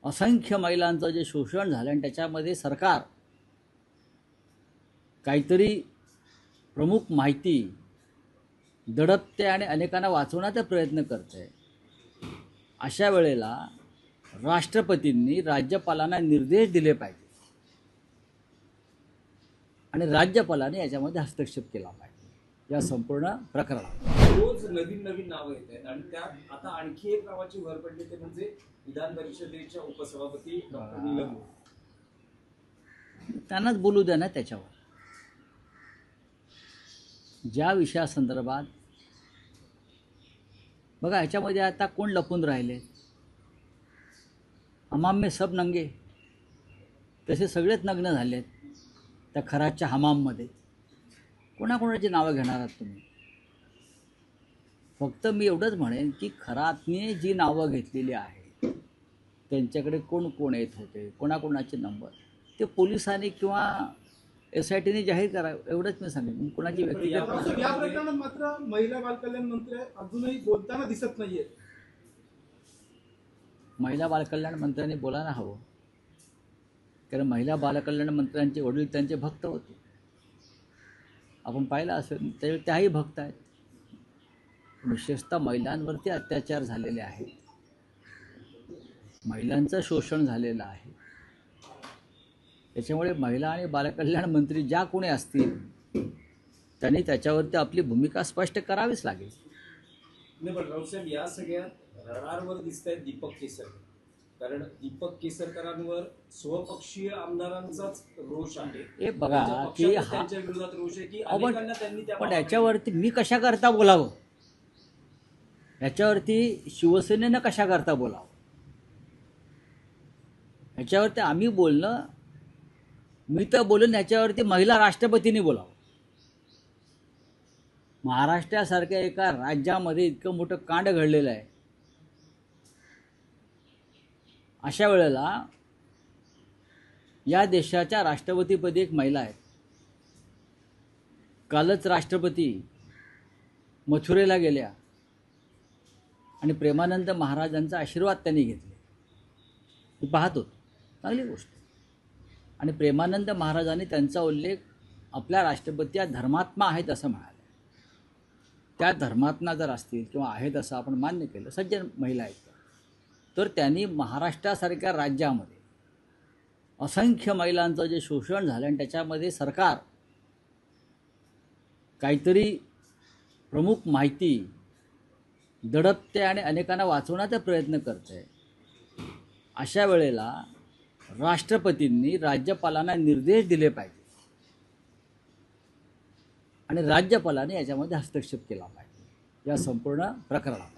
असंख्य महिलांचं जे शोषण झालं आणि त्याच्यामध्ये सरकार काहीतरी प्रमुख माहिती दडपते आणि अनेकांना वाचवण्याचा प्रयत्न करते। अशा वेळेला राष्ट्रपतींनी राज्यपालांना निर्देश दिले पाहिजे आणि राज्यपालांनी याच्यामध्ये हस्तक्षेप केला पाहिजे या संपूर्ण प्रकरणात। रोज नवीन नवीन नावं येत आहेत आणि त्यात आता आणखी एक नावाची भर पडली ते म्हणजे विधान परिषदेच्या उपसभापती डॉक्टर नीलम गोऱ्हे। त्यांनाच बोलू द्या ना। त्याच्यावर ज्या विषयासंदर्भात बघा, ह्याच्यामध्ये आता कोण लपून राहिले? हमाम में सब नंगे, तसे सगळेच नग्न झालेत त्या खराच्या हमाममध्ये। कोणाकोणाची नावं घेणार आहात तुम्ही? फक्त मी एवढंच म्हणेन की खरातने जी नावं घेतलेली आहेत त्यांच्याकडे कोण कोण येत होते, कोणाकोणाचे नंबर, ते पोलिसांनी किंवा SITने जाहीर करावं एवढंच मी सांगेन। कोणाची व्यक्ती या प्रकरणात मात्र महिला बालकल्याण मंत्री अजूनही बोलताना दिसत नाहीये। महिला बालकल्याण मंत्र्यांनी बोलायला हवं, कारण महिला बालकल्याण मंत्र्यांचे वडील त्यांचे भक्त होते। आपण पाहिलं असेल त्याही भक्त आहेत। विशेषतः महिलांवरती अत्याचार झालेले आहेत, महिलांचं शोषण झालेलं आहे। त्याच्यामुळे महिला आणि बालकल्याण मंत्री ज्या कोणी असतील त्यांनी त्याच्यावरती आपली भूमिका स्पष्ट करावीच लागेल। नाही, पण राऊसाहेब या सगळ्यात रडारवर दिसत आहेत दीपक केसरकर, कारण दीपक केसरकरांवर स्वपक्षीय आमदारांचाच रोष आहे। हे बघा की त्यांच्या विरोधात रोष आहे की अनेकांना त्यांनी पण याच्यावरती मी कशा करता बोलावं? याच्यावरती शिवसेनेनं कशा करता बोलावं? ह्याच्यावरती आम्ही बोलणं, मी तर बोलून याच्यावरती महिला राष्ट्रपतींनी बोलावं। महाराष्ट्रासारख्या एका राज्यामध्ये इतकं मोठं कांड घडलेलं आहे, अशा वेळेला या देशाच्या राष्ट्रपतीपदी एक महिला आहे। कालच राष्ट्रपती मथुरेला गेल्या आणि प्रेमानंद महाराजांचा आशीर्वाद त्यांनी घेतले। मी पाहत होतो, चांगली गोष्ट। आणि प्रेमानंद महाराजांनी त्यांचा उल्लेख आपल्या राष्ट्रपती या धर्मात्मा आहेत असं म्हणाले। त्या धर्मात्मा जर असतील किंवा आहेत असं आपण मान्य केलं, सज्जन महिला आहेत, तर त्यांनी महाराष्ट्रासारख्या राज्यामध्ये असंख्य महिलांचं जे शोषण झालं आणि त्याच्यामध्ये सरकार काहीतरी प्रमुख माहिती दडपते आणि अनेकांना वाचवण्याचा प्रयत्न करते। अशा वेळेला राष्ट्रपतींनी राज्यपालांना निर्देश दिले पाहिजे आणि राज्यपालांनी याच्यामध्ये हस्तक्षेप केला पाहिजे या संपूर्ण प्रकरणात।